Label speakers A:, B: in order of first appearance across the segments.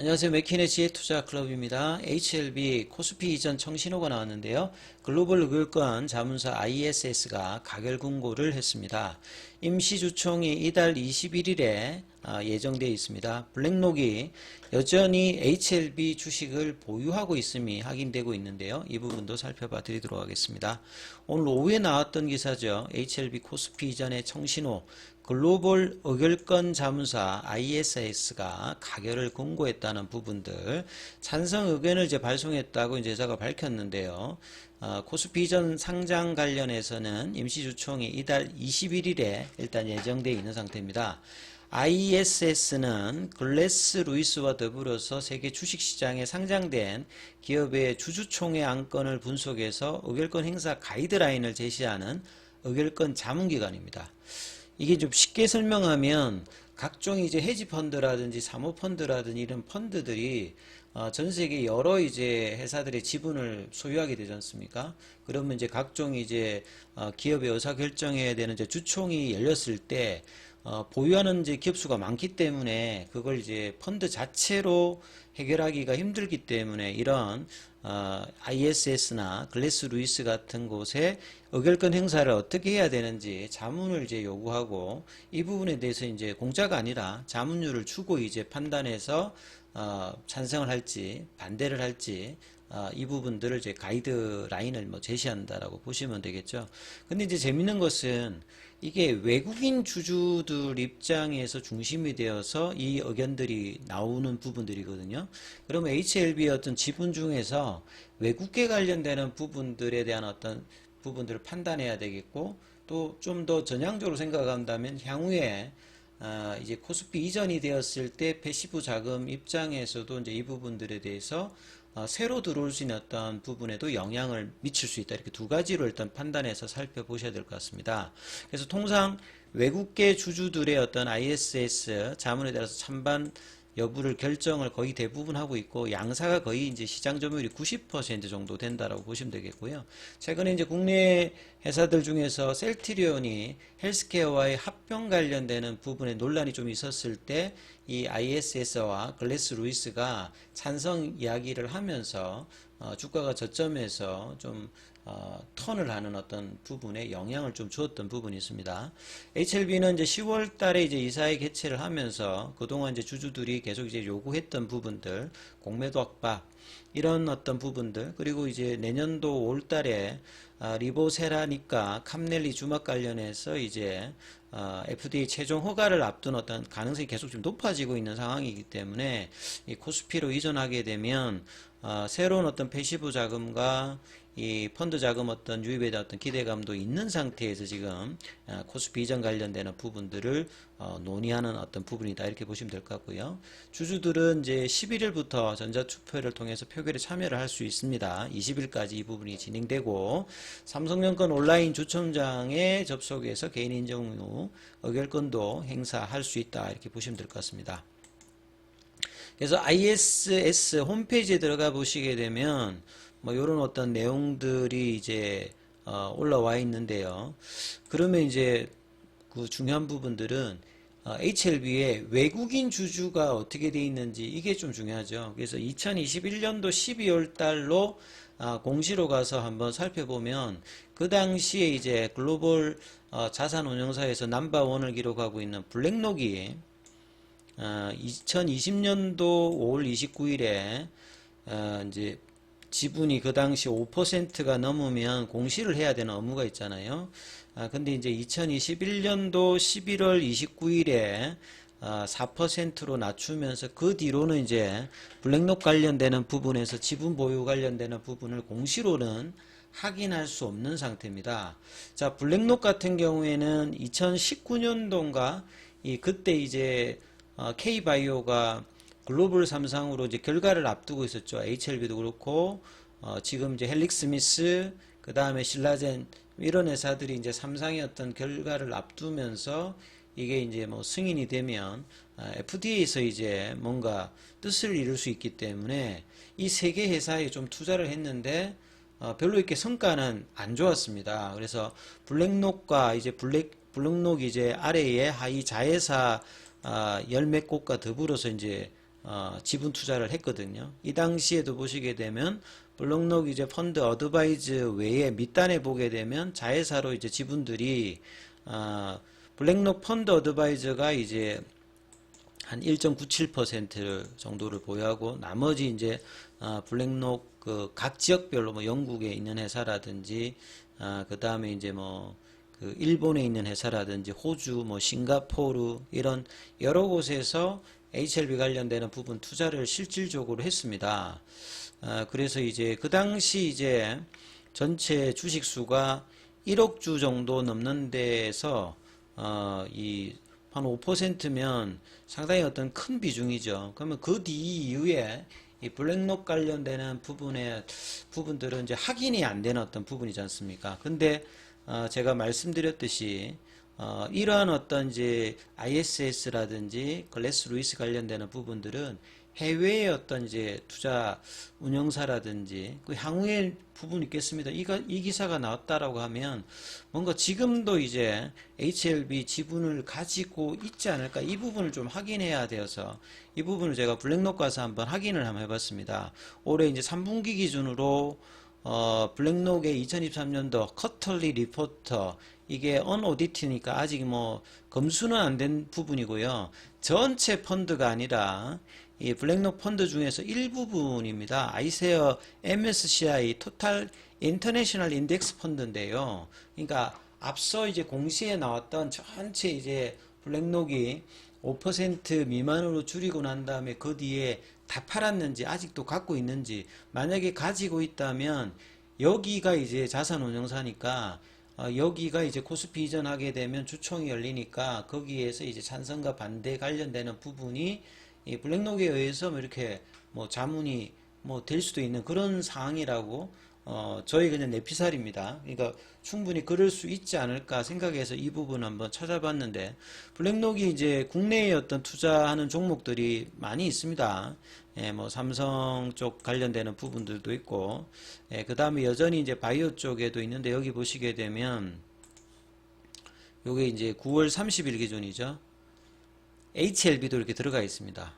A: 안녕하세요. 맥킨의 지혜투자클럽입니다. HLB 코스피 이전 청신호가 나왔는데요. 글로벌 의결권 자문사 ISS가 가결 공고를 했습니다. 임시주총이 이달 21일에 예정되어 있습니다. 블랙록이 여전히 HLB 주식을 보유하고 있음이 확인되고 있는데요. 이 부분도 살펴봐 드리도록 하겠습니다. 오늘 오후에 나왔던 기사죠. HLB 코스피 이전의 청신호 글로벌 의결권 자문사 ISS가 가결을 공고했다는 부분들, 찬성 의견을 이제 발송했다고 이제 제가 밝혔는데요. 코스피 이전 상장 관련해서는 임시주총이 이달 21일에 일단 예정되어 있는 상태입니다. ISS는 글래스 루이스와 더불어서 세계 주식시장에 상장된 기업의 주주총회 안건을 분석해서 의결권 행사 가이드라인을 제시하는 의결권 자문기관입니다. 이게 좀 쉽게 설명하면 각종 이제 헤지펀드라든지 사모펀드라든지 이런 펀드들이 전 세계 여러 이제 회사들의 지분을 소유하게 되지 않습니까? 그러면 이제 각종 이제 기업의 의사 결정해야 되는 이제 주총이 열렸을 때 보유하는 이제 기업 수가 많기 때문에 그걸 이제 펀드 자체로 해결하기가 힘들기 때문에 이런 ISS나 글래스 루이스 같은 곳에 의결권 행사를 어떻게 해야 되는지 자문을 이제 요구하고 이 부분에 대해서 이제 공짜가 아니라 자문료를 주고 이제 판단해서 찬성을 할지 반대를 할지 이 부분들을 이제 가이드라인을 뭐 제시한다라고 보시면 되겠죠. 근데 이제 재밌는 것은 이게 외국인 주주들 입장에서 중심이 되어서 이 의견들이 나오는 부분들이거든요. 그러면 HLB의 어떤 지분 중에서 외국계 관련되는 부분들에 대한 어떤 부분들을 판단해야 되겠고, 또 좀 더 전향적으로 생각한다면 향후에 이제 코스피 이전이 되었을 때 패시브 자금 입장에서도 이제 이 부분들에 대해서 새로 들어올 수 있는 어떤 부분에도 영향을 미칠 수 있다. 이렇게 두 가지로 일단 판단해서 살펴보셔야 될 것 같습니다. 그래서 통상 외국계 주주들의 어떤 ISS 자문에 따라서 찬반 여부를 결정을 거의 대부분 하고 있고, 양사가 거의 이제 시장 점유율이 90% 정도 된다라고 보시면 되겠고요. 최근에 이제 국내 회사들 중에서 셀트리온이 헬스케어와의 합병 관련되는 부분에 논란이 좀 있었을 때 이 ISS와 글래스 루이스가 찬성 이야기를 하면서 주가가 저점에서 좀 턴을 하는 어떤 부분에 영향을 좀 주었던 부분이 있습니다. HLB는 이제 10월 달에 이제 이사회 개최를 하면서 그동안 이제 주주들이 계속 이제 요구했던 부분들, 공매도 압박, 이런 어떤 부분들, 그리고 이제 내년도 5월 달에 리보세라니까 캄넬리 주막 관련해서 이제 FDA 최종 허가를 앞둔 어떤 가능성이 계속 좀 높아지고 있는 상황이기 때문에 이 코스피로 이전하게 되면 새로운 어떤 패시브 자금과 이 펀드 자금 어떤 유입에 대한 어떤 기대감도 있는 상태에서 지금 코스피 이전 관련되는 부분들을 논의하는 어떤 부분이다, 이렇게 보시면 될 것 같고요. 주주들은 이제 11일부터 전자투표를 통해서 표결에 참여를 할 수 있습니다. 20일까지 이 부분이 진행되고, 삼성증권 온라인 주총장에 접속해서 개인 인증 후 의결권도 행사할 수 있다, 이렇게 보시면 될 것 같습니다. 그래서 ISS 홈페이지에 들어가 보시게 되면 뭐 이런 어떤 내용들이 이제 올라와 있는데요. 그러면 이제 그 중요한 부분들은 HLB의 외국인 주주가 어떻게 돼 있는지 이게 좀 중요하죠. 그래서 2021년도 12월 달로 공시로 가서 한번 살펴보면 그 당시에 이제 글로벌 자산운용사에서 넘버원을 기록하고 있는 블랙록이 2020년도 5월 29일에 이제 지분이 그 당시 5%가 넘으면 공시를 해야 되는 의무가 있잖아요. 근데 이제 2021년도 11월 29일에 4%로 낮추면서 그 뒤로는 이제 블랙록 관련되는 부분에서 지분 보유 관련되는 부분을 공시로는 확인할 수 없는 상태입니다. 자, 블랙록 같은 경우에는 2019년도인가 그때 이제 K바이오가 글로벌 3상으로 이제 결과를 앞두고 있었죠. HLB도 그렇고 지금 이제 헬릭스미스, 그 다음에 신라젠, 이런 회사들이 이제 3상의 어떤 결과를 앞두면서 이게 이제 뭐 승인이 되면 FDA에서 이제 뭔가 뜻을 이룰 수 있기 때문에 이 세 개 회사에 좀 투자를 했는데 별로 이렇게 성과는 안 좋았습니다. 그래서 블랙록과 이제 블랙록 이제 아래에 하위 자회사 열몇 곳과 더불어서 이제 지분 투자를 했거든요. 이 당시에도 보시게 되면 블록록 이제 펀드 어드바이즈 외에 밑단에 보게 되면 자회사로 이제 지분들이 블랙록 펀드 어드바이저가 이제 한 1.97% 정도를 보유하고 나머지 이제 블랙록 그 각 지역별로 뭐 영국에 있는 회사라든지 그 다음에 이제 뭐 그 일본에 있는 회사라든지 호주 뭐 싱가포르 이런 여러 곳에서 HLB 관련되는 부분 투자를 실질적으로 했습니다. 그래서 이제 그 당시 이제 전체 주식 수가 1억 주 정도 넘는 데에서 이 한 5%면 상당히 어떤 큰 비중이죠. 그러면 그 뒤 이후에 이 블랙록 관련되는 부분들은 이제 확인이 안 되는 어떤 부분이지 않습니까? 근데 제가 말씀드렸듯이 이러한 어떤 이제 ISS라든지 글래스 루이스 관련되는 부분들은 해외의 어떤 이제 투자 운영사라든지 그 향후에 부분이 있겠습니다. 이 기사가 나왔다라고 하면 뭔가 지금도 이제 HLB 지분을 가지고 있지 않을까 이 부분을 좀 확인해야 되어서 이 부분을 제가 블랙록 가서 한번 확인을 한번 해봤습니다. 올해 이제 3분기 기준으로 블랙록의 2023년도 쿼터리 리포터 이게 언오디트니까 아직 뭐 검수는 안 된 부분이고요. 전체 펀드가 아니라 이 블랙록 펀드 중에서 일부분입니다. 아이세어 MSCI 토탈 인터내셔널 인덱스 펀드인데요. 그러니까 앞서 이제 공시에 나왔던 전체 이제 블랙록이 5% 미만으로 줄이고 난 다음에 그 뒤에 다 팔았는지 아직도 갖고 있는지 만약에 가지고 있다면 여기가 이제 자산운용사니까 여기가 이제 코스피 이전하게 되면 주총이 열리니까 거기에서 이제 찬성과 반대 관련되는 부분이 이 블랙록에 의해서 뭐 이렇게 뭐 자문이 뭐 될 수도 있는 그런 상황이라고 저희 그냥 내피살입니다. 그러니까 충분히 그럴 수 있지 않을까 생각해서 이 부분 한번 찾아봤는데 블랙록이 이제 국내에 어떤 투자하는 종목들이 많이 있습니다. 예, 뭐 삼성 쪽 관련되는 부분들도 있고 예, 그 다음에 여전히 이제 바이오 쪽에도 있는데 여기 보시게 되면 요게 이제 9월 30일 기준이죠. HLB도 이렇게 들어가 있습니다.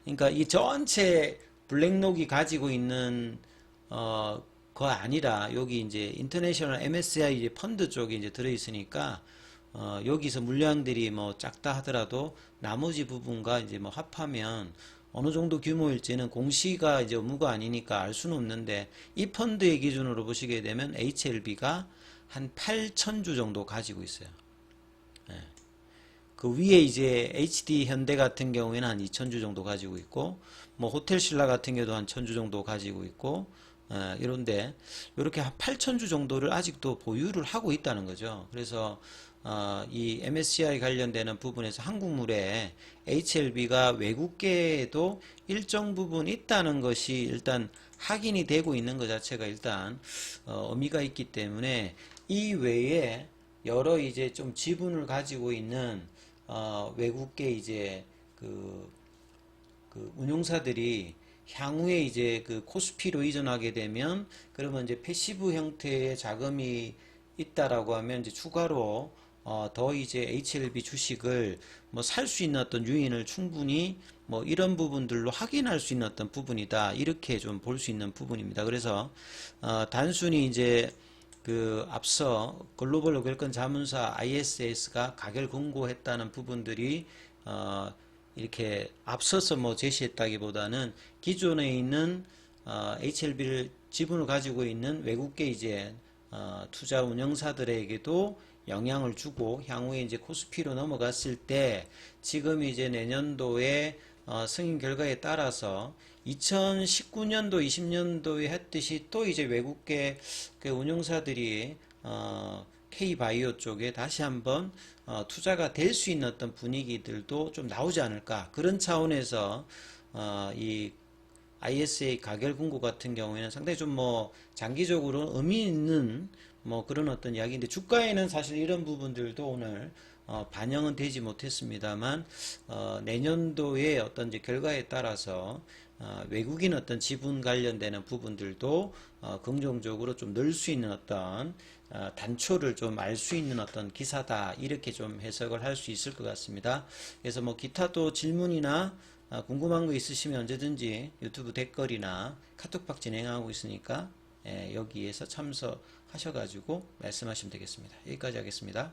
A: 그러니까 이 전체 블랙록이 가지고 있는 거 아니라 여기 이제 인터내셔널 MSCI 이제 펀드 쪽에 이제 들어 있으니까 여기서 물량들이 뭐 작다 하더라도 나머지 부분과 이제 뭐 합하면 어느 정도 규모일지는 공시가 이제 의무가 아니니까 알 수는 없는데 이 펀드의 기준으로 보시게 되면 HLB가 한 8,000주 정도 가지고 있어요. 예. 그 위에 이제 HD 현대 같은 경우에는 한 2,000주 정도 가지고 있고, 뭐 호텔신라 같은 경우도 한 1,000주 정도 가지고 있고, 이런데 이렇게 한 8,000주 정도를 아직도 보유를 하고 있다는 거죠. 그래서 이 MSCI 관련되는 부분에서 한국물에 HLB가 외국계에도 일정 부분 있다는 것이 일단 확인이 되고 있는 것 자체가 일단 의미가 있기 때문에 이 외에 여러 이제 좀 지분을 가지고 있는 외국계 이제 그 운용사들이 향후에 이제 그 코스피로 이전하게 되면 그러면 이제 패시브 형태의 자금이 있다라고 하면 이제 추가로 더 이제 HLB 주식을 뭐 살 수 있는 어떤 요인을 충분히 뭐 이런 부분들로 확인할 수 있는 어떤 부분이다 이렇게 좀 볼 수 있는 부분입니다. 그래서 단순히 이제 그 앞서 글로벌 의결권 자문사 ISS가 가결 권고했다는 부분들이 이렇게 앞서서 뭐 제시했다기보다는 기존에 있는 HLB를 지분을 가지고 있는 외국계 이제 투자 운영사들에게도 영향을 주고 향후에 이제 코스피로 넘어갔을 때 지금 이제 내년도에 승인 결과에 따라서 2019년도, 20년도에 했듯이 또 이제 외국계 그 운용사들이 K바이오 쪽에 다시 한번 투자가 될 수 있는 어떤 분위기들도 좀 나오지 않을까 그런 차원에서 이 ISA 가결 공고 같은 경우에는 상당히 좀 뭐 장기적으로 의미 있는 뭐 그런 어떤 이야기인데 주가에는 사실 이런 부분들도 오늘 반영은 되지 못했습니다만 내년도의 어떤 이제 결과에 따라서 외국인 어떤 지분 관련되는 부분들도 긍정적으로 좀 늘 수 있는 어떤 단초를 좀 알 수 있는 어떤 기사다 이렇게 좀 해석을 할 수 있을 것 같습니다. 그래서 뭐 기타 또 질문이나 궁금한 거 있으시면 언제든지 유튜브 댓글이나 카톡방 진행하고 있으니까 여기에서 참석하셔가지고 말씀하시면 되겠습니다. 여기까지 하겠습니다.